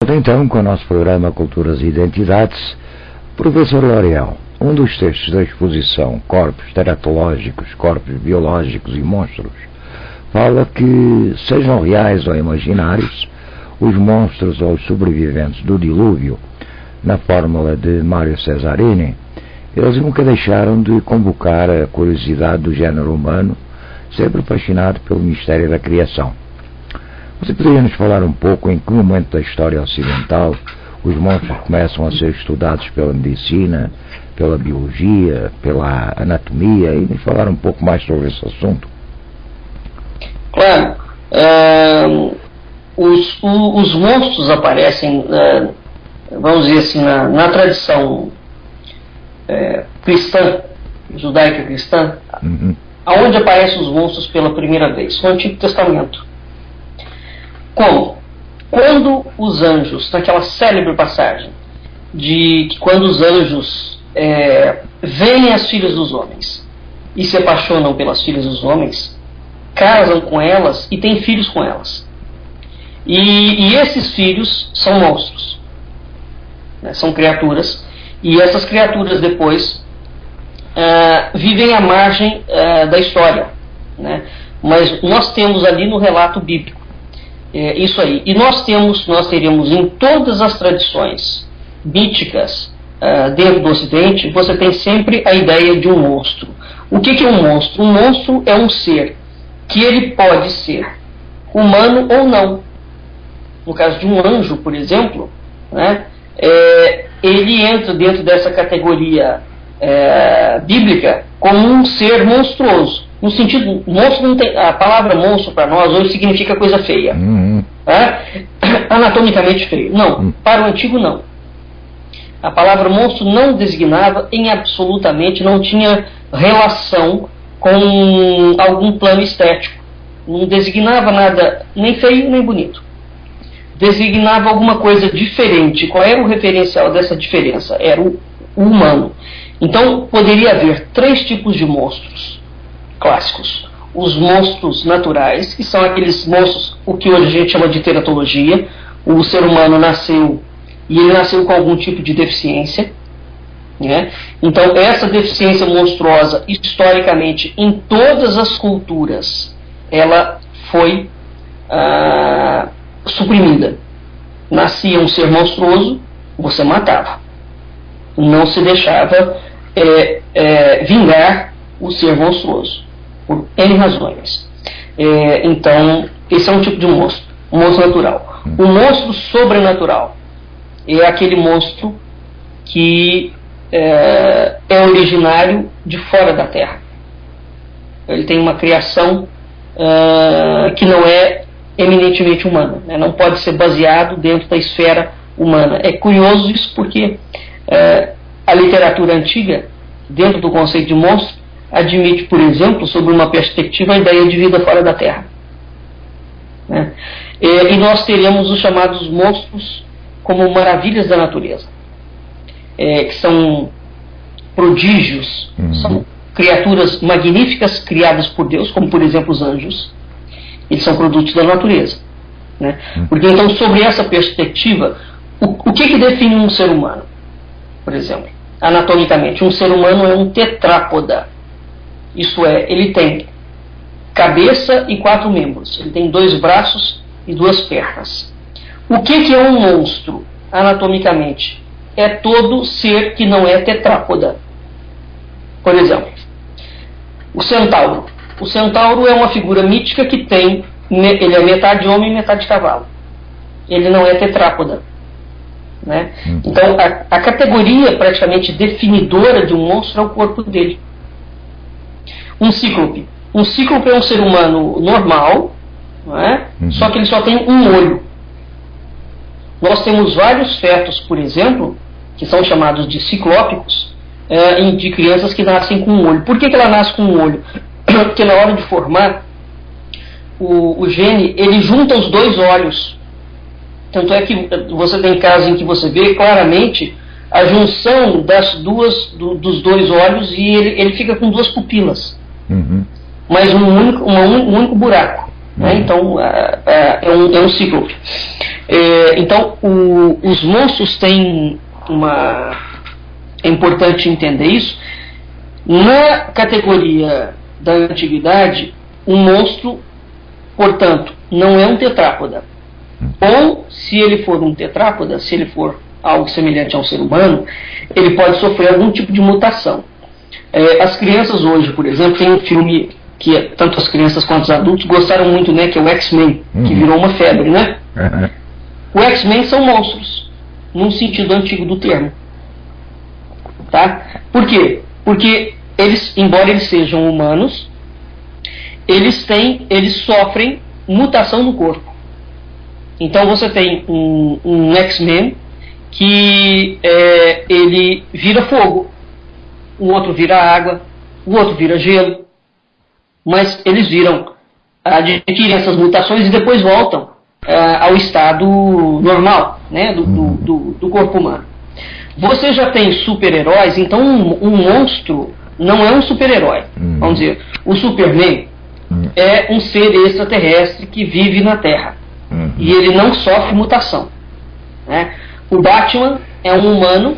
Então, com o nosso programa Culturas e Identidades, professor L'Oréal, um dos textos da exposição Corpos Teratológicos, Corpos Biológicos e Monstros, fala que, sejam reais ou imaginários, os monstros ou os sobreviventes do dilúvio, na fórmula de Mário Cesarini, eles nunca deixaram de convocar a curiosidade do género humano, sempre fascinado pelo mistério da criação. Você poderia nos falar um pouco em que momento da história ocidental os monstros começam a ser estudados pela medicina, pela biologia, pela anatomia, e nos falar um pouco mais sobre esse assunto? Claro. Os monstros aparecem, vamos dizer assim, na tradição cristã, judaica cristã, aonde aparecem os monstros pela primeira vez? No Antigo Testamento. Como? Quando os anjos, naquela célebre passagem, de que quando os anjos veem as filhas dos homens e se apaixonam pelas filhas dos homens, casam com elas e têm filhos com elas. E esses filhos são monstros, né? São criaturas, e essas criaturas depois vivem à margem da história, né? Mas nós temos ali no relato bíblico isso aí. E nós teríamos em todas as tradições míticas dentro do Ocidente, você tem sempre a ideia de um monstro. O que é um monstro? Um monstro é um ser que ele pode ser humano ou não. No caso de um anjo, por exemplo, né, ele entra dentro dessa categoria bíblica como um ser monstruoso. No sentido, monstro não tem, a palavra monstro para nós hoje significa coisa feia, anatomicamente feio. Não, para o antigo não. A palavra monstro não designava em absolutamente, não tinha relação com algum plano estético. Não designava nada nem feio nem bonito. Designava alguma coisa diferente. Qual era o referencial dessa diferença? Era o humano. Então poderia haver três tipos de monstros clássicos. Os monstros naturais, que são aqueles monstros, o que hoje a gente chama de teratologia. O ser humano nasceu e ele nasceu com algum tipo de deficiência, né? Então essa deficiência monstruosa, historicamente, em todas as culturas, ela foi suprimida. Nascia um ser monstruoso, você matava. Não se deixava vingar o ser monstruoso, por N razões. Então, esse é um tipo de monstro, um monstro natural. O monstro sobrenatural é aquele monstro que é originário de fora da Terra. Ele tem uma criação que não é eminentemente humana, né? Não pode ser baseado dentro da esfera humana. É curioso isso porque a literatura antiga, dentro do conceito de monstro, admite, por exemplo, sob uma perspectiva, a ideia de vida fora da Terra, né? E nós teremos os chamados monstros como maravilhas da natureza, que são prodígios, são criaturas magníficas criadas por Deus, como por exemplo os anjos. Eles são produtos da natureza, né? Porque então, sobre essa perspectiva, o que define um ser humano? Por exemplo, anatomicamente, um ser humano é um tetrápoda. Isso é, ele tem cabeça e 4 membros. Ele tem 2 braços e 2 pernas. O que é um monstro, anatomicamente? É todo ser que não é tetrápoda. Por exemplo, o centauro. O centauro é uma figura mítica que tem, ele é metade homem e metade cavalo. Ele não é tetrápoda, né? Então, a categoria praticamente definidora de um monstro é o corpo dele. Um cíclope. Um cíclope é um ser humano normal, não é? Só que ele só tem um olho. Nós temos vários fetos, por exemplo, que são chamados de ciclópicos, de crianças que nascem com um olho. Por que ela nasce com um olho? Porque na hora de formar, o gene, ele junta os 2 olhos. Tanto é que você tem casos em que você vê claramente a junção dos 2 olhos e ele fica com 2 pupilas. Mas um único buraco, né? Então é um cíclope. Então, os monstros têm uma... É importante entender isso. Na categoria da antiguidade, um monstro, portanto, não é um tetrápoda. Ou, se ele for um tetrápoda, se ele for algo semelhante a um ser humano, ele pode sofrer algum tipo de mutação. As crianças hoje, por exemplo, tem um filme que tanto as crianças quanto os adultos gostaram muito, né, que é o X-Men, que virou uma febre, né? O X-Men são monstros, num sentido antigo do termo. Tá? Por quê? Porque eles, embora eles sejam humanos, eles sofrem mutação no corpo. Então você tem um X-Men que ele vira fogo, o outro vira água, o outro vira gelo, mas eles adquirem essas mutações e depois voltam ao estado normal, né, do corpo humano. Você já tem super-heróis, então um monstro não é um super-herói. Vamos dizer, o Superman é um ser extraterrestre que vive na Terra. E ele não sofre mutação. Né? O Batman é um humano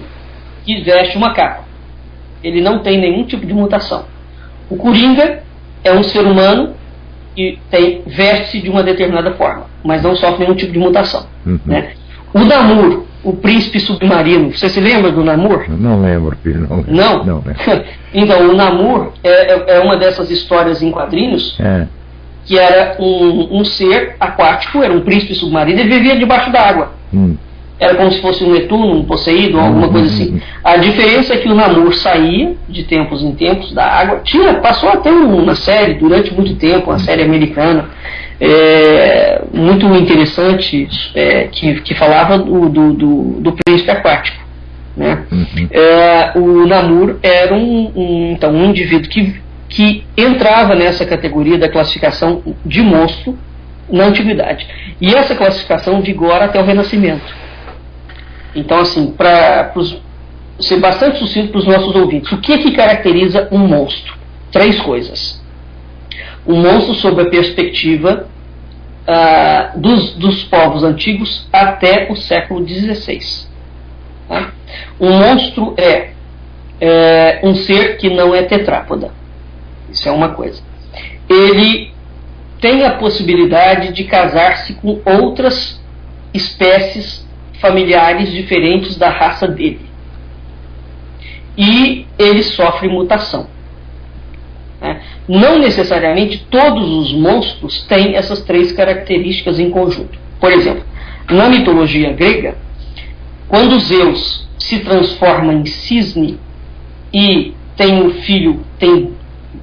que veste uma capa. Ele não tem nenhum tipo de mutação. O Coringa é um ser humano que veste-se de uma determinada forma, mas não sofre nenhum tipo de mutação. Né? O Namor, o príncipe submarino, você se lembra do Namor? Não lembro, filho. Não? Não. Então, o Namor é uma dessas histórias em quadrinhos que era um ser aquático, era um príncipe submarino, ele vivia debaixo da água. Era como se fosse um Netuno, um posseído, alguma coisa assim. A diferença é que o Namor saía de tempos em tempos da água. Passou até uma série durante muito tempo, uma série americana, muito interessante, que falava do príncipe aquático. Né? O Namor era então, um indivíduo que entrava nessa categoria da classificação de monstro na antiguidade. E essa classificação vigora até o Renascimento. Então, assim, para ser bastante sucinto para os nossos ouvintes, o que caracteriza um monstro? 3 coisas. Um monstro sob a perspectiva dos povos antigos até o século XVI. Tá? Um monstro é um ser que não é tetrápoda. Isso é uma coisa. Ele tem a possibilidade de casar-se com outras espécies familiares diferentes da raça dele. E ele sofre mutação. Né? Não necessariamente todos os monstros têm essas 3 características em conjunto. Por exemplo, na mitologia grega, quando Zeus se transforma em cisne e tem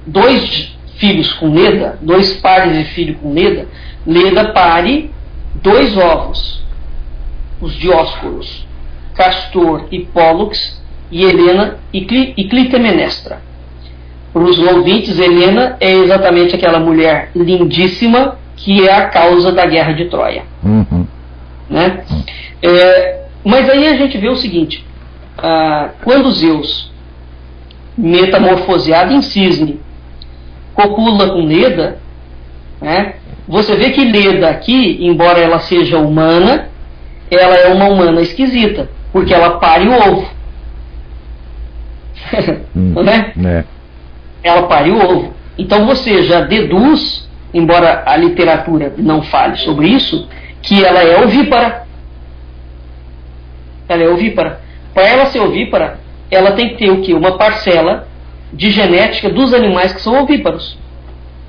2 filhos com Leda, 2 pares de filho com Leda, Leda pare 2 ovos, os Dioscuros, Castor e Pólux, e Helena e Clitemnestra. Para os ouvintes, Helena é exatamente aquela mulher lindíssima que é a causa da guerra de Troia. Né? Mas aí a gente vê o seguinte, quando Zeus, metamorfoseado em cisne, copula com Leda, né, você vê que Leda aqui, embora ela seja humana, ela é uma humana esquisita, porque ela pare o ovo. Né? Ela pare o ovo. Então você já deduz, embora a literatura não fale sobre isso, que ela é ovípara. Ela é ovípara. Para ela ser ovípara, ela tem que ter o quê? Uma parcela de genética dos animais que são ovíparos,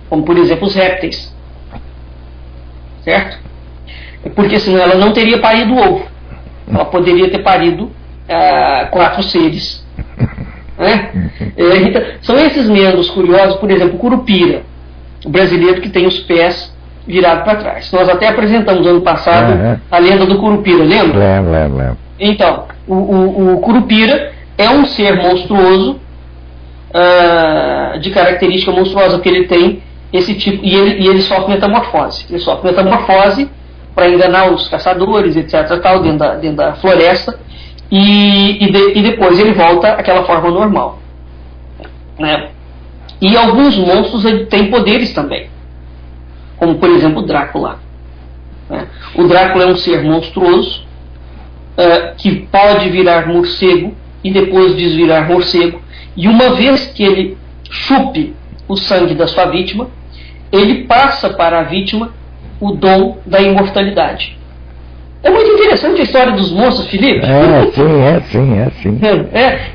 como por exemplo os répteis. Certo? Porque senão ela não teria parido o ovo. Ela poderia ter parido 4 seres. Né? Então, são esses meandros curiosos, por exemplo, o curupira, o brasileiro que tem os pés virados para trás. Nós até apresentamos ano passado a lenda do curupira, lembra? Lembro. Então, o curupira é um ser monstruoso, de característica monstruosa, que ele tem esse tipo, e ele sofre metamorfose. Ele sofre metamorfose para enganar os caçadores, etc., tal, dentro da floresta, e depois ele volta àquela forma normal. Né? E alguns monstros têm poderes também, como por exemplo Drácula. né? O Drácula é um ser monstruoso, que pode virar morcego e depois desvirar morcego, e uma vez que ele chupe o sangue da sua vítima, ele passa para a vítima o dom da imortalidade. É muito interessante a história dos monstros, Felipe. Sim.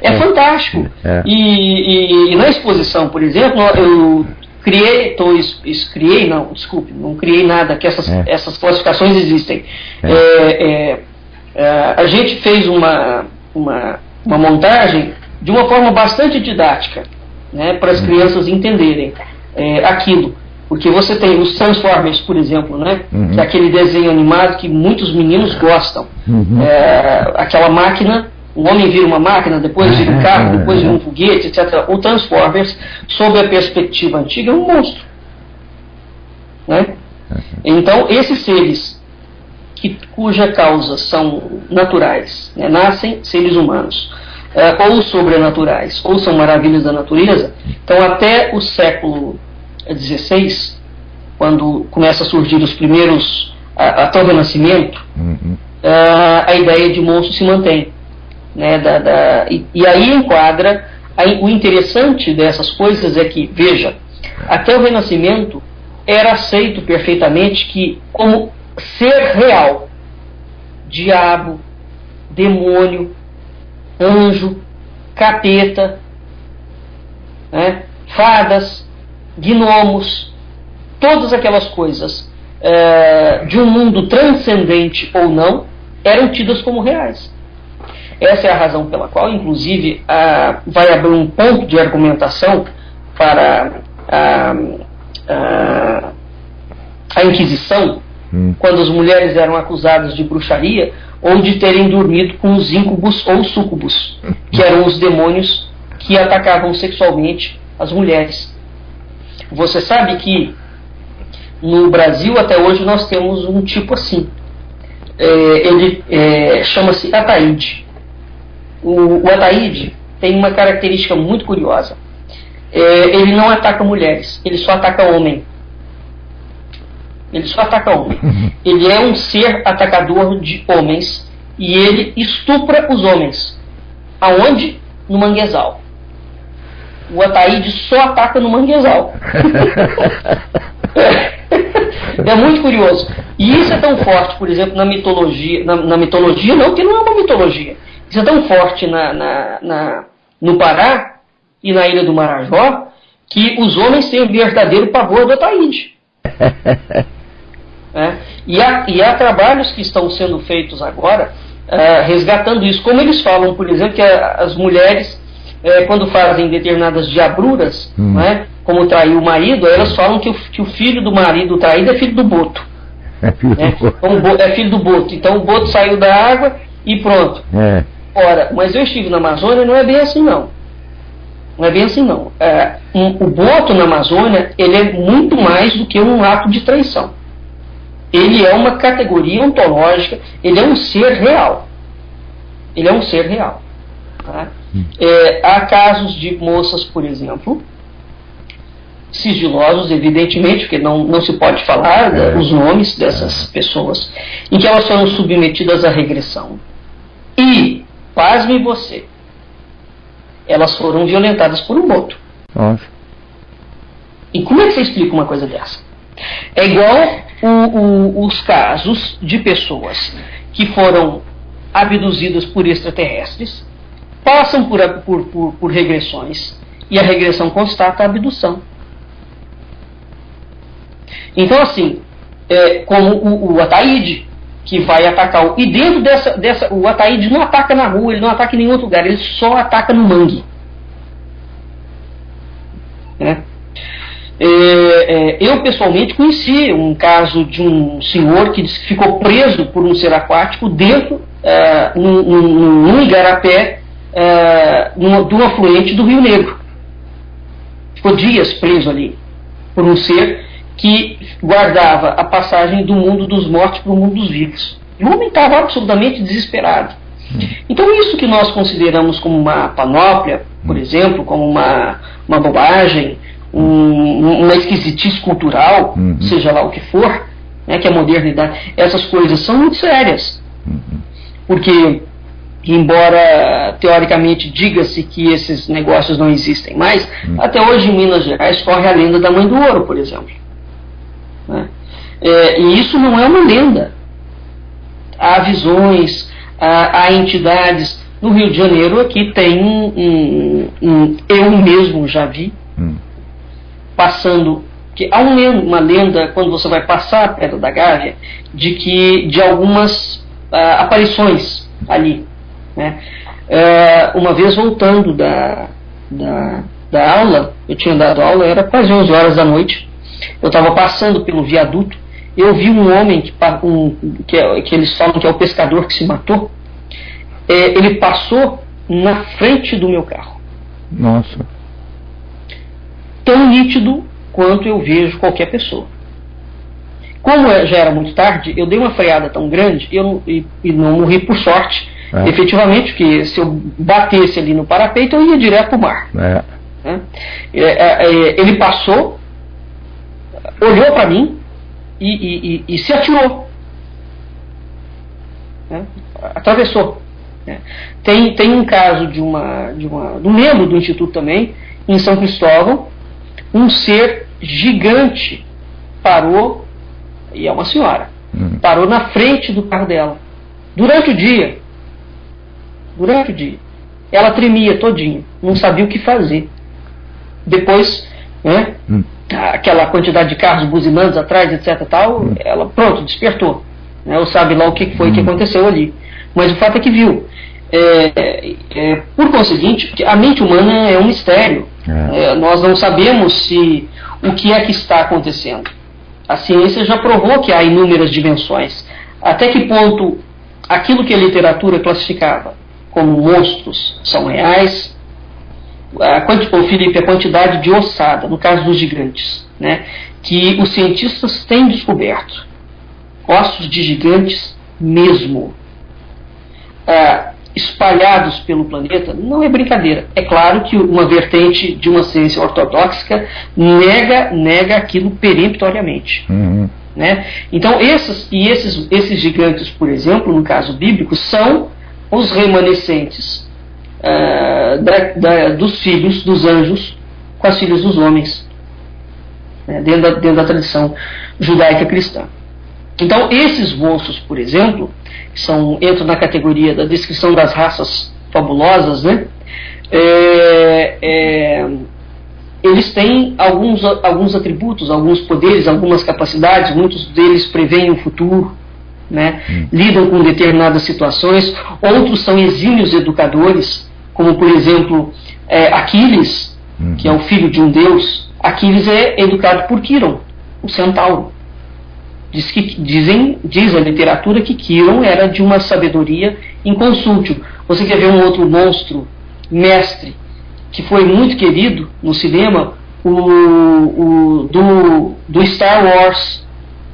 É fantástico. E na exposição, por exemplo, eu não criei nada, que essas classificações existem. A gente fez uma montagem de uma forma bastante didática, né, para as crianças entenderem aquilo. Porque você tem os Transformers, por exemplo, né, que é aquele desenho animado que muitos meninos gostam. Aquela máquina, o homem vira uma máquina, depois vira um carro, depois vira um foguete, etc. O Transformers, sob a perspectiva antiga, é um monstro. Né? Então, esses seres cuja causa são naturais, né, nascem seres humanos, ou sobrenaturais, ou são maravilhas da natureza. Então, até o século XVI, quando começa a surgir os primeiros, até o Renascimento, a ideia de monstro se mantém, né, e aí enquadra. O interessante dessas coisas é que, veja, até o Renascimento era aceito perfeitamente que, como ser real, diabo, demônio, anjo, capeta, né, fadas, gnomos, todas aquelas coisas de um mundo transcendente ou não, eram tidas como reais. Essa é a razão pela qual, inclusive, vai abrir um ponto de argumentação para a Inquisição, quando as mulheres eram acusadas de bruxaria ou de terem dormido com os íncubos ou súcubos, que eram os demônios que atacavam sexualmente as mulheres. Você sabe que no Brasil até hoje nós temos um tipo assim. Ele chama-se Ataíde. O Ataíde tem uma característica muito curiosa. Ele não ataca mulheres, ele só ataca homem. Ele só ataca homem. Ele é um ser atacador de homens e ele estupra os homens. Aonde? No manguezal. O Ataíde só ataca no manguezal. É muito curioso. E isso é tão forte, por exemplo, na mitologia. Na mitologia não, porque não é uma mitologia. Isso é tão forte no Pará e na Ilha do Marajó que os homens têm o verdadeiro pavor do Ataíde. E há trabalhos que estão sendo feitos agora resgatando isso. Como eles falam, por exemplo, que as mulheres, quando fazem determinadas diabruras, né, como trair o marido, elas falam que o filho do marido traído é filho do boto. É filho do boto. Então o boto saiu da água e pronto. Ora, mas eu estive na Amazônia, não é bem assim não. Não é bem assim não. O boto na Amazônia, ele é muito mais do que um ato de traição. Ele é uma categoria ontológica, ele é um ser real. Ele é um ser real. Tá? Há casos de moças, por exemplo, sigilosos, evidentemente, porque não se pode falar os nomes dessas pessoas, em que elas foram submetidas à regressão. E, pasme você, elas foram violentadas por um boto. Nossa. E como é que você explica uma coisa dessa? É igual os casos de pessoas que foram abduzidas por extraterrestres, passam por regressões, e a regressão constata a abdução. Então, assim, como o Ataíde, que vai atacar. E dentro dessa. O Ataíde não ataca na rua, ele não ataca em nenhum outro lugar, ele só ataca no mangue. Eu pessoalmente conheci um caso de um senhor que disse que ficou preso por um ser aquático dentro, num igarapé, de um afluente do Rio Negro. Ficou dias preso ali por um ser que guardava a passagem do mundo dos mortos para o mundo dos vivos. E o homem estava absolutamente desesperado. Então isso que nós consideramos como uma panóplia, por exemplo, como uma bobagem, uma esquisitice cultural, seja lá o que for, né, que a modernidade, essas coisas são muito sérias, porque embora teoricamente diga-se que esses negócios não existem mais, até hoje em Minas Gerais corre a lenda da Mãe do Ouro, por exemplo, né? E isso não é uma lenda. Há visões, há entidades. No Rio de Janeiro aqui tem eu mesmo já vi passando, que há uma lenda quando você vai passar perto da Gávea de algumas aparições ali, né? Uma vez voltando da aula, eu tinha dado aula, era quase 11 horas da noite, eu estava passando pelo viaduto, eu vi um homem que eles falam que é o pescador que se matou. Ele passou na frente do meu carro. Nossa. Tão nítido quanto eu vejo qualquer pessoa. Como já era muito tarde, eu dei uma freada tão grande e não morri por sorte. Efetivamente, porque se eu batesse ali no parapeito, eu ia direto para o mar. Ele passou, olhou para mim e se atirou. Atravessou. Tem um caso de um membro do Instituto também, em São Cristóvão, um ser gigante parou, e é uma senhora, parou na frente do carro dela, durante o dia. Ela tremia todinha, não sabia o que fazer. Depois, aquela quantidade de carros buzinando atrás, etc. Tal, ela, pronto, despertou. Ou sabe lá o que foi que aconteceu ali. Mas o fato é que viu. Por conseguinte, a mente humana é um mistério. Nós não sabemos o que é que está acontecendo. A ciência já provou que há inúmeras dimensões. Até que ponto aquilo que a literatura classificava como monstros são reais? Felipe, a quantidade de ossada, no caso dos gigantes, né, que os cientistas têm descoberto. Ossos de gigantes mesmo. Espalhados pelo planeta, não é brincadeira. É claro que uma vertente de uma ciência ortodoxa nega aquilo peremptoriamente. Né? Então esses gigantes, por exemplo, no caso bíblico, são os remanescentes dos filhos dos anjos com as filhas dos homens, né? dentro da tradição judaica cristã. Então esses monstros, por exemplo, entram na categoria da descrição das raças fabulosas, né? Eles têm alguns atributos, alguns poderes, algumas capacidades, muitos deles preveem o futuro, né? Lidam com determinadas situações, outros são exímios educadores, como por exemplo Aquiles, que é o filho de um deus. Aquiles é educado por Quiron, o centauro. Diz a literatura que Quiron era de uma sabedoria inconsútil. Você quer ver um outro monstro, mestre, que foi muito querido no cinema, do Star Wars,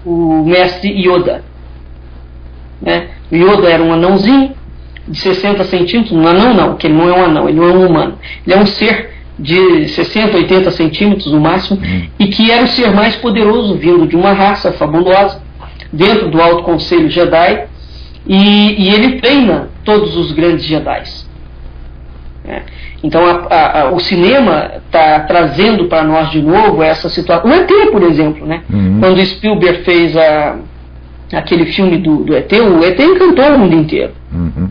o mestre Yoda. Né? O Yoda era um anãozinho de 60 centímetros, um anão não, porque ele não é um anão, ele não é um humano. Ele é um ser de 60, 80 centímetros no máximo, e que era o ser mais poderoso, vindo de uma raça fabulosa, dentro do Alto Conselho Jedi, e ele treina todos os grandes Jedis. Então o cinema está trazendo para nós de novo essa situação. O ET, por exemplo, né? Quando Spielberg fez aquele filme do ET, o ET encantou o mundo inteiro.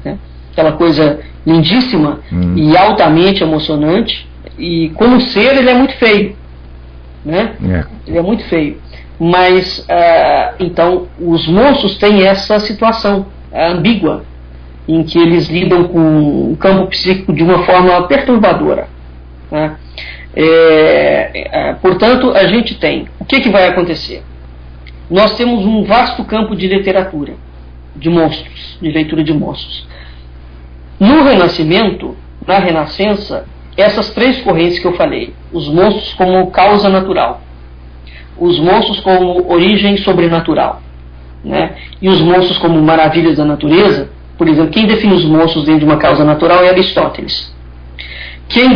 Né? Aquela coisa lindíssima e altamente emocionante. E como ser, ele é muito feio, né? Ele é muito feio. Mas, então, os monstros têm essa situação ambígua, em que eles lidam com o campo psíquico de uma forma perturbadora, né? Portanto, a gente tem... O que vai acontecer? Nós temos um vasto campo de literatura, de monstros, de leitura de monstros. No Renascimento, na Renascença, essas três correntes que eu falei, os monstros como causa natural, os monstros como origem sobrenatural, né? E os monstros como maravilhas da natureza. Por exemplo, quem define os monstros dentro de uma causa natural é Aristóteles. Quem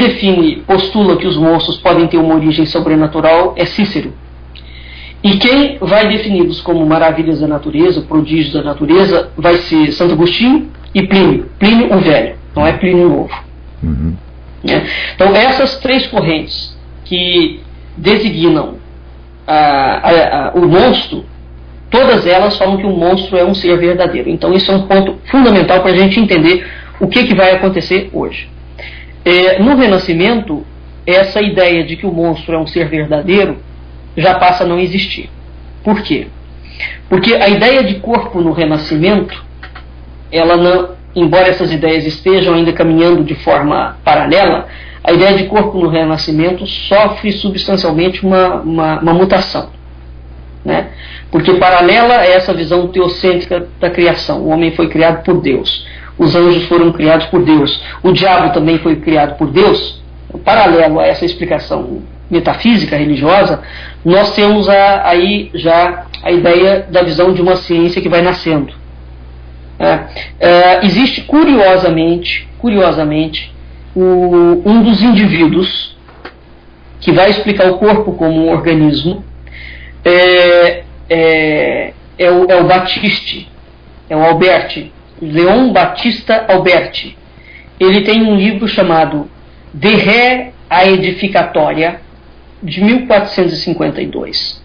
postula que os monstros podem ter uma origem sobrenatural é Cícero. E quem vai defini-los como maravilhas da natureza, prodígios da natureza, vai ser Santo Agostinho e Plínio. Plínio o Velho, não é Plínio o Novo. Então, essas três correntes que designam o monstro, todas elas falam que o monstro é um ser verdadeiro. Então, isso é um ponto fundamental para a gente entender o que vai acontecer hoje. No Renascimento, essa ideia de que o monstro é um ser verdadeiro já passa a não existir. Por quê? Porque a ideia de corpo no Renascimento, ela não, embora essas ideias estejam ainda caminhando de forma paralela, a ideia de corpo no Renascimento sofre substancialmente uma mutação, né? Porque paralela a essa visão teocêntrica da criação, o homem foi criado por Deus, os anjos foram criados por Deus, o diabo também foi criado por Deus. Paralelo a essa explicação metafísica, religiosa, nós temos aí já a ideia da visão de uma ciência que vai nascendo. Existe curiosamente um dos indivíduos que vai explicar o corpo como um organismo é o Batiste, é o Alberti, Leon Battista Alberti. Ele tem um livro chamado De Re Aedificatória, de 1452,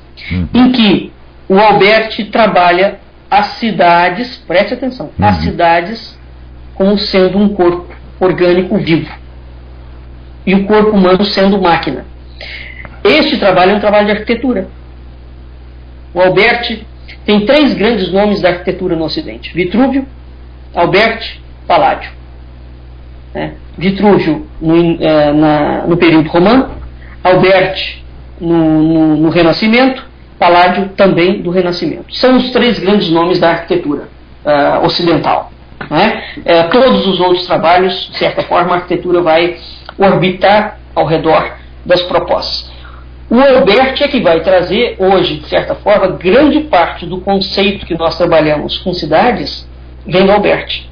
em que o Alberti trabalha as cidades, preste atenção, as cidades como sendo um corpo orgânico vivo, e o corpo humano sendo máquina. Este trabalho é um trabalho de arquitetura. O Alberti tem três grandes nomes da arquitetura no Ocidente: Vitrúvio, Alberti, Paládio. Vitrúvio no período romano, Alberti no Renascimento, Paládio também do Renascimento. São os três grandes nomes da arquitetura ocidental. Todos os outros trabalhos, de certa forma, a arquitetura vai orbitar ao redor das propostas. O Alberti é que vai trazer hoje, de certa forma, grande parte do conceito que nós trabalhamos com cidades vem do Alberti.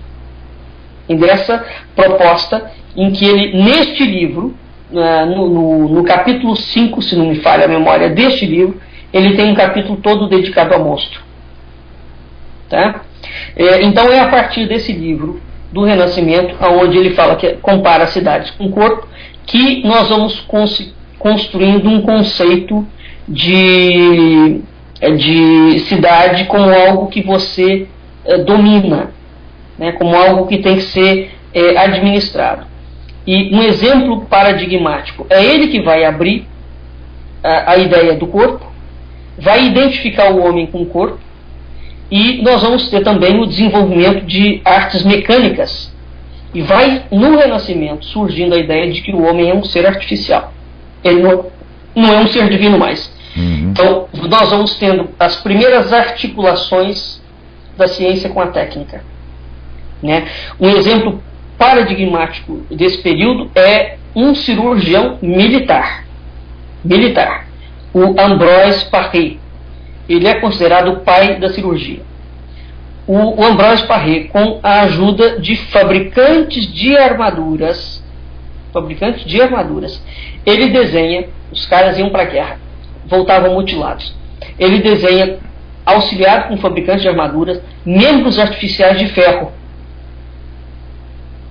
E dessa proposta em que ele, neste livro, no capítulo 5, se não me falha a memória deste livro, ele tem um capítulo todo dedicado ao monstro. Tá? Então é a partir desse livro do Renascimento, onde ele fala que compara as cidades com o corpo, que nós vamos construindo um conceito de cidade como algo que você domina, né, como algo que tem que ser administrado. E um exemplo paradigmático é ele que vai abrir a ideia do corpo, vai identificar o homem com o corpo, e nós vamos ter também o desenvolvimento de artes mecânicas, e vai no Renascimento surgindo a ideia de que o homem é um ser artificial, ele não é um ser divino mais. Então nós vamos tendo as primeiras articulações da ciência com a técnica, né? Um exemplo paradigmático desse período é um cirurgião militar, o Ambroise Paré. Ele é considerado o pai da cirurgia. O Ambroise Paré, com a ajuda de fabricantes de armaduras, ele desenha, os caras iam para a guerra, voltavam mutilados. Ele desenha, auxiliado com fabricantes de armaduras, membros artificiais de ferro.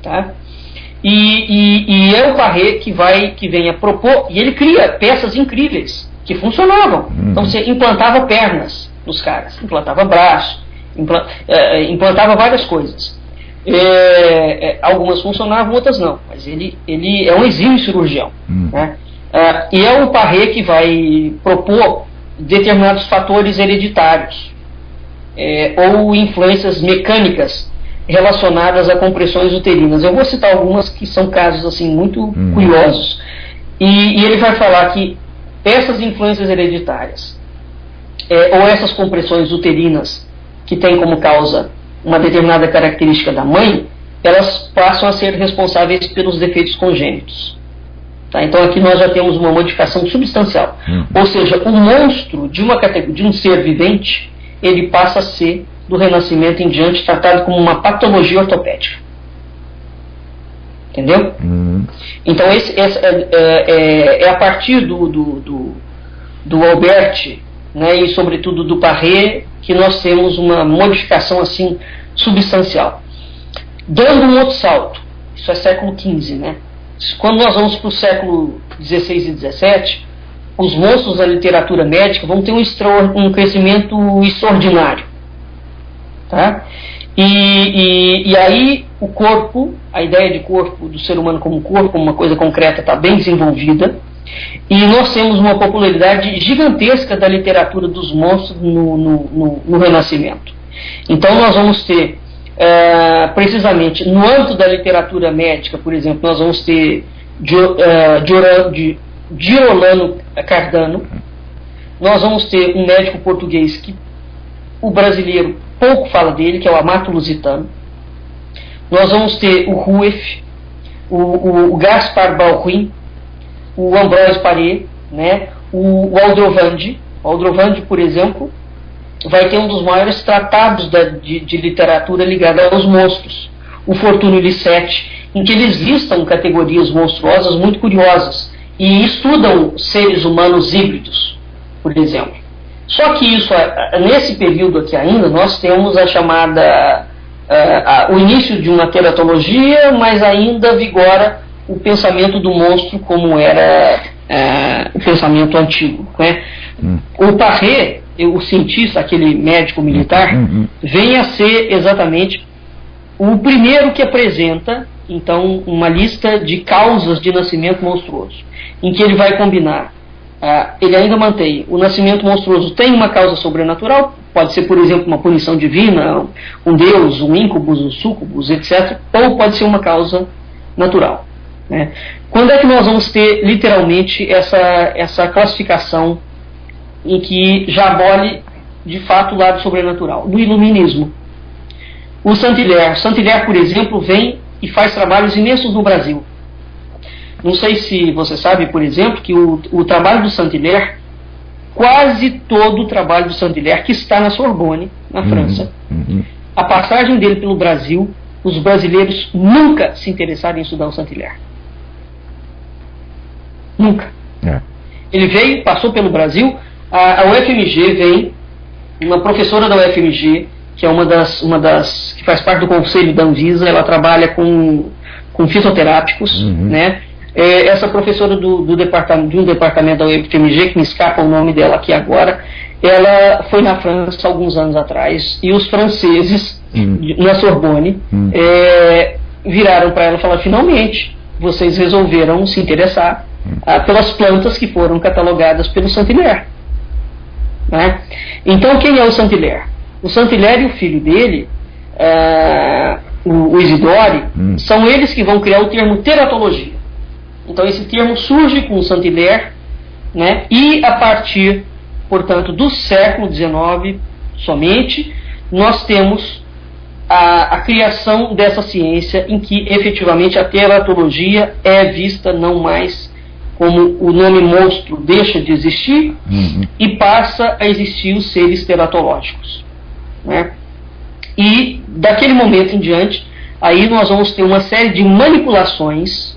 Tá? E é o Paré que vem a propor, e ele cria peças incríveis que funcionavam. Então você implantava pernas nos caras, implantava braço, implantava várias coisas. Algumas funcionavam, outras não, mas ele é um exímio cirurgião. Né? E é o Paré que vai propor determinados fatores hereditários ou influências mecânicas relacionadas a compressões uterinas. Eu vou citar algumas que são casos assim muito curiosos. E ele vai falar que essas influências hereditárias ou essas compressões uterinas que têm como causa uma determinada característica da mãe, elas passam a ser responsáveis pelos defeitos congênitos. Tá? Então aqui nós já temos uma modificação substancial. Ou seja, o monstro de um ser vivente, ele passa a ser, do Renascimento em diante, tratado como uma patologia ortopédica. Entendeu? Então é a partir do Alberti né, e sobretudo do Parré, que nós temos uma modificação assim substancial. Dando um outro salto, isso é século XV, né? Quando nós vamos para o século XVI e XVII, os monstros da literatura médica vão ter um crescimento extraordinário, tá? E aí o corpo, a ideia de corpo, do ser humano como corpo, como uma coisa concreta, está bem desenvolvida, e nós temos uma popularidade gigantesca da literatura dos monstros no Renascimento. Então nós vamos ter, precisamente, no âmbito da literatura médica, por exemplo, nós vamos ter Girolamo Cardano, nós vamos ter um médico português que o brasileiro pouco fala dele, que é o Amato Lusitano. Nós vamos ter o Rueff, o Gaspar Balruin, o Ambroise Paré, né, o Aldrovandi. O Aldrovandi, por exemplo, vai ter um dos maiores tratados de literatura ligada aos monstros, o Fortúnio Lissetti, em que eles listam categorias monstruosas muito curiosas e estudam seres humanos híbridos, por exemplo. Só que isso, nesse período aqui ainda, nós temos a chamada, o início de uma teratologia, mas ainda vigora o pensamento do monstro como era o pensamento antigo, né? O Parré, o cientista, aquele médico militar, vem a ser exatamente o primeiro que apresenta, então, uma lista de causas de nascimento monstruoso, em que ele vai combinar. Ele ainda mantém, o nascimento monstruoso tem uma causa sobrenatural, pode ser, por exemplo, uma punição divina, um deus, um íncubus, um súcubus, etc., ou pode ser uma causa natural, né? Quando é que nós vamos ter, literalmente, essa classificação em que já abole, de fato, o lado sobrenatural? No Iluminismo. O Saint-Hilaire, por exemplo, vem e faz trabalhos imensos no Brasil. Não sei se você sabe, por exemplo, que o trabalho do Saint-Hilaire, quase todo o trabalho do Saint-Hilaire, que está na Sorbonne, na França, a passagem dele pelo Brasil, os brasileiros nunca se interessaram em estudar o Saint-Hilaire. Nunca. Ele veio, passou pelo Brasil, a UFMG vem, uma professora da UFMG, que é uma das que faz parte do conselho da Anvisa, ela trabalha com fitoterápicos, né? Essa professora de um departamento da UFMG, que me escapa o nome dela aqui agora, ela foi na França alguns anos atrás, e os franceses, na Sorbonne, viraram para ela e falaram: finalmente, vocês resolveram se interessar pelas plantas que foram catalogadas pelo Saint-Hilaire, né? Então, quem é o Saint-Hilaire? O Saint-Hilaire e o filho dele, o Isidore, são eles que vão criar o termo teratologia. Então esse termo surge com o Saint-Hilaire, né? E a partir, portanto, do século XIX somente, nós temos a criação dessa ciência em que efetivamente a teratologia é vista não mais como o nome monstro deixa de existir e passa a existir os seres teratológicos, né? E daquele momento em diante, aí nós vamos ter uma série de manipulações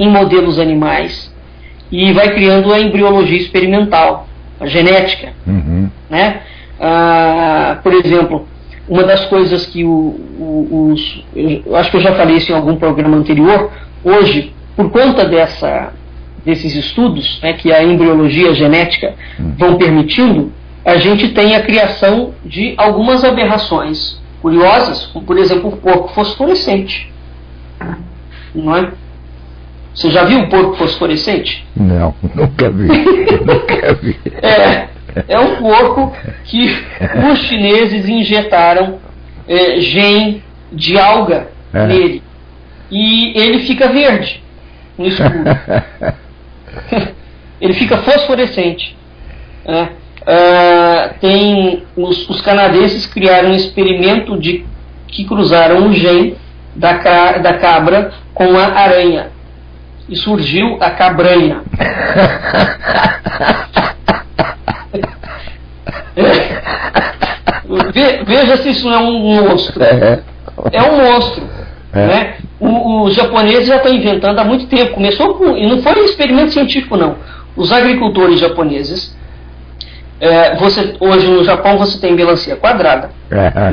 em modelos animais e vai criando a embriologia experimental, a genética, né? Por exemplo, uma das coisas que eu acho que eu já falei isso em algum programa anterior, hoje, por conta desses estudos, né, que a embriologia e a genética vão permitindo, a gente tem a criação de algumas aberrações curiosas, como, por exemplo, o porco fosforescente. Não é? Você já viu o porco fosforescente? Não, nunca vi. Nunca vi. É um porco que os chineses injetaram gene de alga nele. E ele fica verde no escuro. Ele fica fosforescente. Os canadenses criaram um experimento que cruzaram o gene da cabra com a aranha. E surgiu a cabranha. Veja se isso não é um monstro. É um monstro. Né? Os japoneses já estão inventando há muito tempo. Começou e não foi um experimento científico, não. Os agricultores japoneses Hoje no Japão você tem melancia quadrada,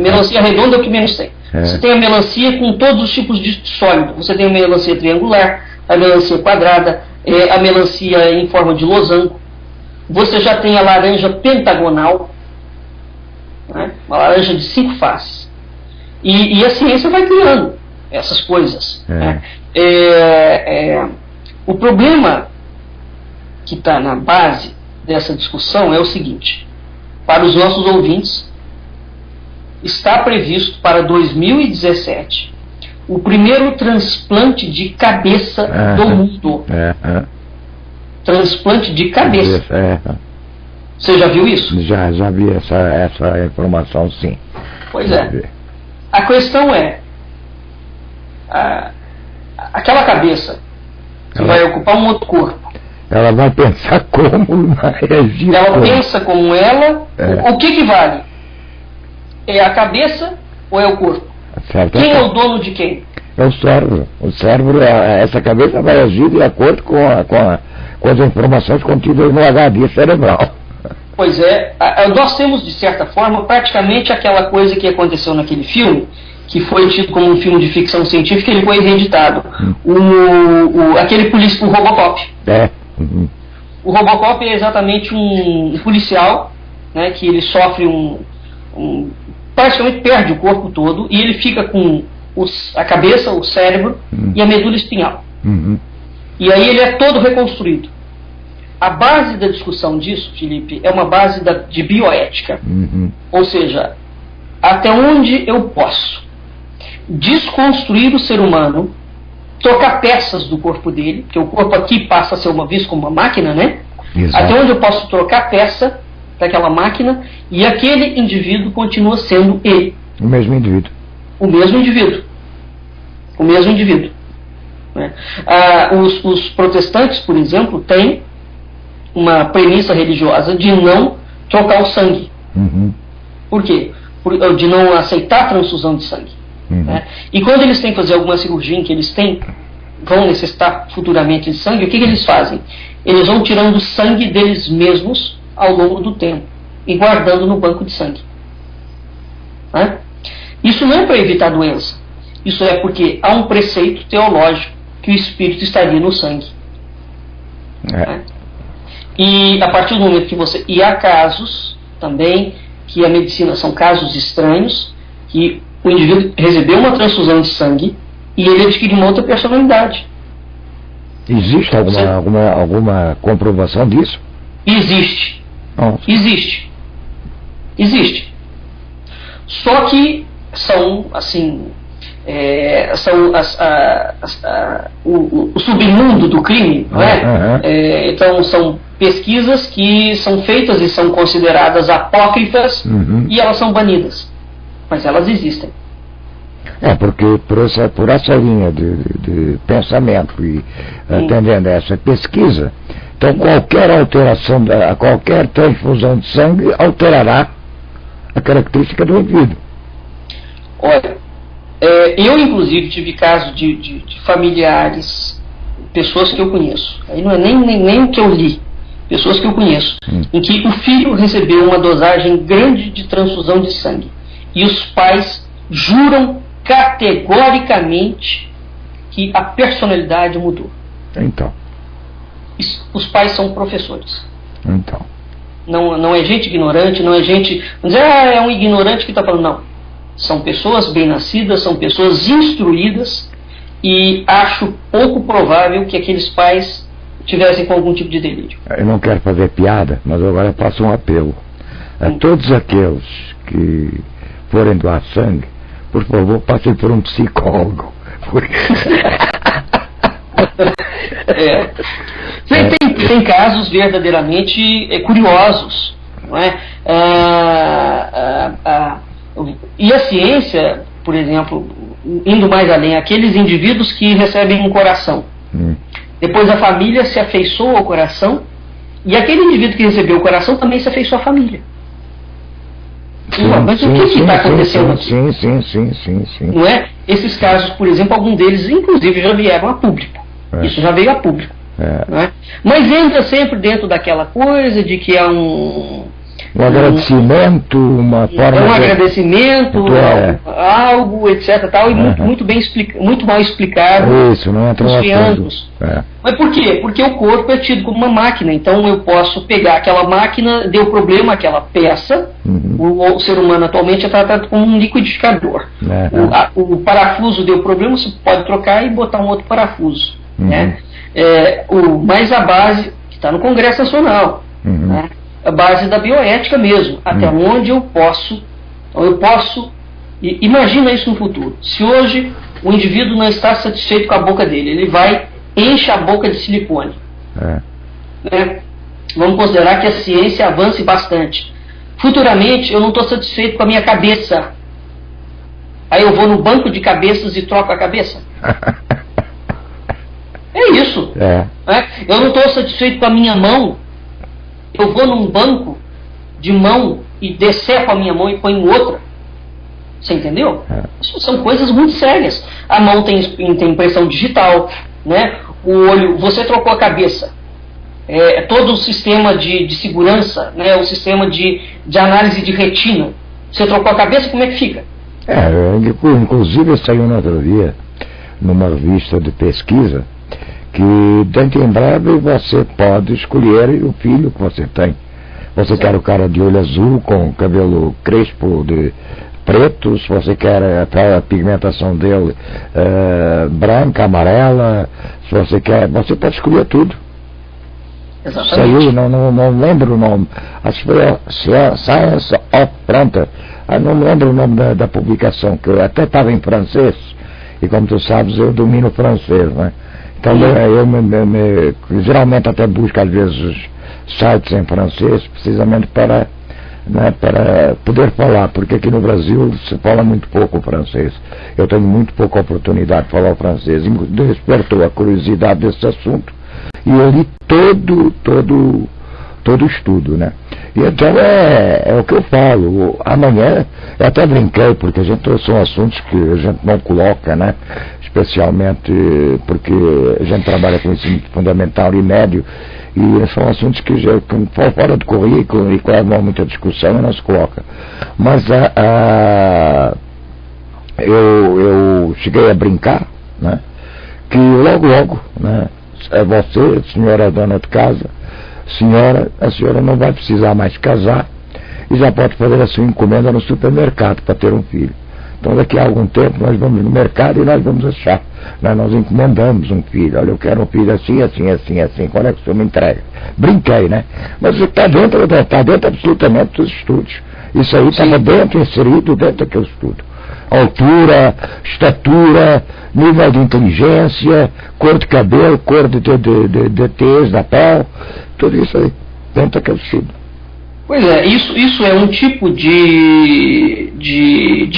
melancia redonda é o que menos tem. Você tem a melancia com todos os tipos de sólido. Você tem a melancia triangular, a melancia quadrada, a melancia em forma de losango. Você já tem a laranja pentagonal, né? Uma laranja de 5 faces. E a ciência vai criando essas coisas. Né? O problema que está na base dessa discussão é o seguinte: para os nossos ouvintes, está previsto para 2017 o primeiro transplante de cabeça do mundo. Transplante de cabeça. Você já viu isso? Já vi essa informação, sim. Pois é. A questão é, aquela cabeça que vai ocupar um outro corpo, ela vai pensar como vai agir. Ela pensa como ela. O que vale? É a cabeça ou é o corpo? Certo. Quem é o dono de quem? É o cérebro. O cérebro, essa cabeça vai agir de acordo com as informações contidas no HD cerebral. Pois é. Nós temos, de certa forma, praticamente aquela coisa que aconteceu naquele filme, que foi tido como um filme de ficção científica, ele foi reeditado. Aquele policial, o Robocop. O Robocop é exatamente um policial, né, que ele sofre praticamente perde o corpo todo, e ele fica com a cabeça, o cérebro e a medula espinhal. E aí ele é todo reconstruído. A base da discussão disso, Felipe, é uma base de bioética. Ou seja, até onde eu posso desconstruir o ser humano, trocar peças do corpo dele, porque o corpo aqui passa a ser visto como uma máquina, né? Exato. Até onde eu posso trocar peça daquela máquina e aquele indivíduo continua sendo ele. O mesmo indivíduo. O mesmo indivíduo. O mesmo indivíduo. Né? Os protestantes, por exemplo, têm uma premissa religiosa de não trocar o sangue. Por quê? De não aceitar a transfusão de sangue. Né? E quando eles têm que fazer alguma cirurgia em que eles vão necessitar futuramente de sangue, o que eles fazem? Eles vão tirando o sangue deles mesmos ao longo do tempo e guardando no banco de sangue. Né? Isso não é para evitar doença. Isso é porque há um preceito teológico que o espírito estaria no sangue. Né? E a partir do momento que E há casos também que a medicina são casos estranhos, que o indivíduo recebeu uma transfusão de sangue e ele adquiriu uma outra personalidade. Existe alguma comprovação disso? Existe. Nossa. Existe. Só que são, assim, o submundo do crime, né? Então são pesquisas que são feitas e são consideradas apócrifas e elas são banidas. Mas elas existem. Porque por essa linha de pensamento e atendendo a essa pesquisa, então qualquer alteração, qualquer transfusão de sangue alterará a característica do indivíduo. Olha, eu inclusive tive casos de familiares, pessoas que eu conheço, aí não é nem o que eu li, pessoas que eu conheço, em que o filho recebeu uma dosagem grande de transfusão de sangue e os pais juram categoricamente que a personalidade mudou. Então. Os pais são professores. Então. Não é gente ignorante, não é gente... Vamos dizer, é um ignorante que está falando. Não. São pessoas bem-nascidas, são pessoas instruídas e acho pouco provável que aqueles pais tivessem com algum tipo de delírio. Eu não quero fazer piada, mas agora faço um apelo a todos aqueles que forem doar sangue, por favor, passem por um psicólogo. Tem casos verdadeiramente curiosos, não é? E a ciência, por exemplo, indo mais além, aqueles indivíduos que recebem um coração, depois a família se afeiçoa ao coração e aquele indivíduo que recebeu o coração também se afeiçoa à família. Mas o que está acontecendo aqui? Sim. Não é? Esses casos, por exemplo, alguns deles inclusive já vieram a público. Isso já veio a público. Não é? Mas entra sempre dentro daquela coisa de que há Um agradecimento, uma forma um agradecimento, algo, etc. Tal, e muito mal explicado. Isso, não entra nos triângulos. Mas por quê? Porque o corpo é tido como uma máquina. Então eu posso pegar aquela máquina, deu problema aquela peça. O ser humano atualmente é tratado como um liquidificador. O parafuso deu problema, você pode trocar e botar um outro parafuso. Né? Mas a base que está no Congresso Nacional. Né? A base da bioética mesmo, até onde eu posso, imagina isso no futuro. Se hoje o indivíduo não está satisfeito com a boca dele, ele vai, enche a boca de silicone. Né? Vamos considerar que a ciência avance bastante. Futuramente eu não estou satisfeito com a minha cabeça. Aí eu vou no banco de cabeças e troco a cabeça. É isso. Né? Eu não estou satisfeito com a minha mão. Eu vou num banco de mão e decepo a minha mão e ponho outra. Você entendeu? Isso são coisas muito sérias. A mão tem impressão digital, né? O olho, você trocou a cabeça. Todo o sistema de segurança, né? O sistema de análise de retina. Você trocou a cabeça, como é que fica? Inclusive saiu no outro dia, numa revista de pesquisa, que dentro em breve você pode escolher o filho que você tem. Você quer o cara de olho azul com cabelo crespo de preto, se você quer a pigmentação dele branca, amarela, se você quer, você pode escolher tudo. Exatamente. Saiu, não lembro o nome, acho que foi Science of, pronto, não lembro o nome da publicação, que eu até estava em francês, e como tu sabes eu domino francês, né? Então eu geralmente até busco às vezes sites em francês, precisamente para poder falar, porque aqui no Brasil se fala muito pouco o francês. Eu tenho muito pouca oportunidade de falar o francês. E despertou a curiosidade desse assunto e eu li todo o estudo, né? E então é o que eu falo. Amanhã, eu até brinquei, porque são assuntos que a gente não coloca, né? Especialmente porque a gente trabalha com ensino fundamental e médio, e são assuntos que já fora do currículo e levam muita discussão e não se coloca. Mas eu cheguei a brincar, né? Que logo, né? Você, senhora dona de casa, a senhora não vai precisar mais casar e já pode fazer a sua encomenda no supermercado para ter um filho. Então daqui a algum tempo nós vamos no mercado e nós vamos achar, nós encomendamos um filho. Olha, eu quero um filho assim, quando é que o senhor me entrega? Brinquei, né? Mas está dentro absolutamente dos estudos. Isso aí estava inserido dentro daquele estudo. Altura, estatura, nível de inteligência, cor de cabelo, cor de tez da pele, tudo isso aí, dentro daquele estudo. Pois é, isso é um tipo de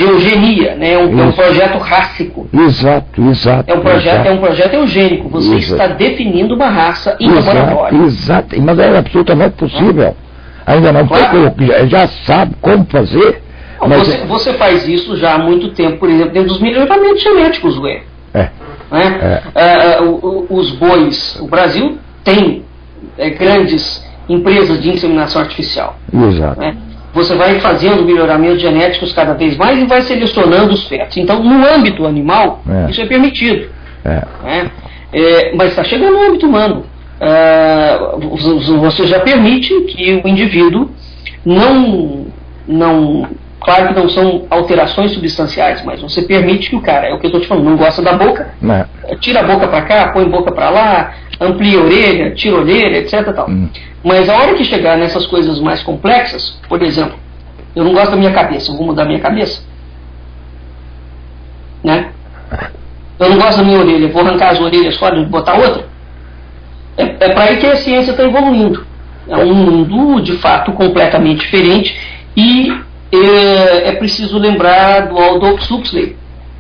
eugenia, né? É um projeto rássico. Exato. É um projeto eugênico. Você está definindo uma raça em laboratório. Exato, mas é absolutamente possível. Ainda não foi, já sabe como fazer. Você faz isso já há muito tempo, por exemplo, dentro dos melhoramentos genéticos, os bois, o Brasil tem grandes empresas de inseminação artificial. Exato. Né? Você vai fazendo melhoramentos genéticos cada vez mais e vai selecionando os fetos. Então, no âmbito animal, isso é permitido. Né? Mas está chegando no âmbito humano. Você já permite que o indivíduo claro que não são alterações substanciais, mas você permite que o cara, é o que eu estou te falando, não gosta da boca, tira a boca para cá, põe a boca para lá, amplia a orelha, tira a orelha, etc. Tal. Mas a hora que chegar nessas coisas mais complexas, por exemplo, eu não gosto da minha cabeça, eu vou mudar a minha cabeça. Né? Eu não gosto da minha orelha, vou arrancar as orelhas fora e botar outra. É para aí que a ciência está evoluindo. É um mundo, de fato, completamente diferente e é preciso lembrar do Aldous Huxley,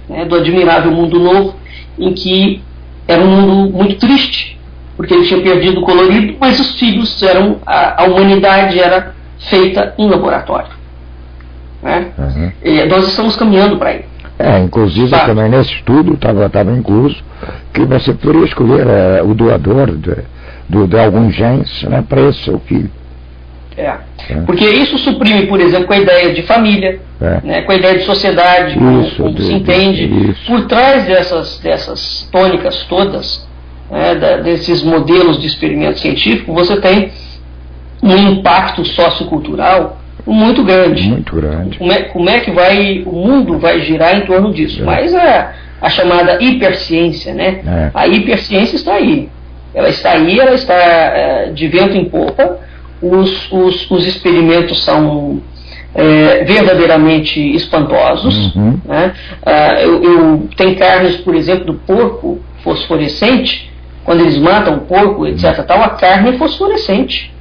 né, do Admirável Mundo Novo, em que era um mundo muito triste, porque ele tinha perdido o colorido, mas os filhos a humanidade era feita em laboratório. Né? Nós estamos caminhando para aí. Inclusive também nesse estudo estava incluso que você poderia escolher o doador de alguns genes, né, para esse seu filho. Porque isso suprime, por exemplo, com a ideia de família, né, com a ideia de sociedade, como se entende. Por trás dessas tônicas todas, né, desses modelos de experimento científico, você tem um impacto sociocultural muito grande. Muito grande. Como é que o mundo vai girar em torno disso? Mas a chamada hiperciência, né? A hiperciência está aí. Ela está aí, ela está de vento em popa. Os experimentos são verdadeiramente espantosos. Né? Tem carnes, por exemplo, do porco fosforescente. Quando eles matam o porco, etc., a carne é fosforescente.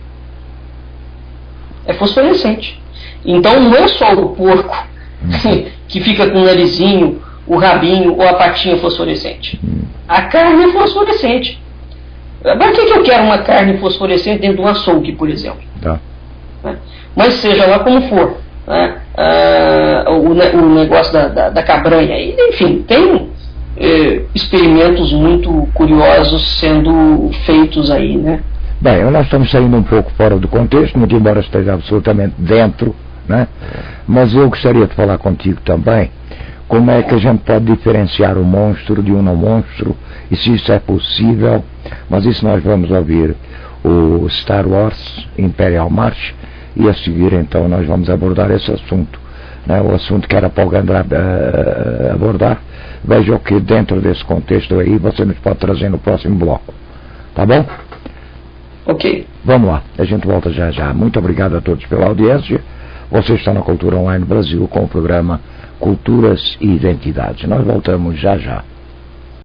É fosforescente. Então não é só o porco que fica com o narizinho, o rabinho ou a patinha fosforescente. A carne é fosforescente. Para que eu quero uma carne fosforescente dentro de um açougue, por exemplo? Mas seja lá como for, né? O negócio da cabranha. Enfim, tem experimentos muito curiosos sendo feitos aí, né? Bem, nós estamos saindo um pouco fora do contexto, muito embora esteja absolutamente dentro, né? Mas eu gostaria de falar contigo também como é que a gente pode diferenciar o monstro de um não monstro, e se isso é possível. Mas isso nós vamos ouvir o Star Wars Imperial March, e a seguir então nós vamos abordar esse assunto, né? O assunto que era para o Andrade abordar. Veja o que dentro desse contexto aí você nos pode trazer no próximo bloco, tá bom? Ok. Vamos lá, a gente volta já já. Muito obrigado a todos pela audiência. Você está na Cultura Online Brasil com o programa Culturas e Identidades. Nós voltamos já já.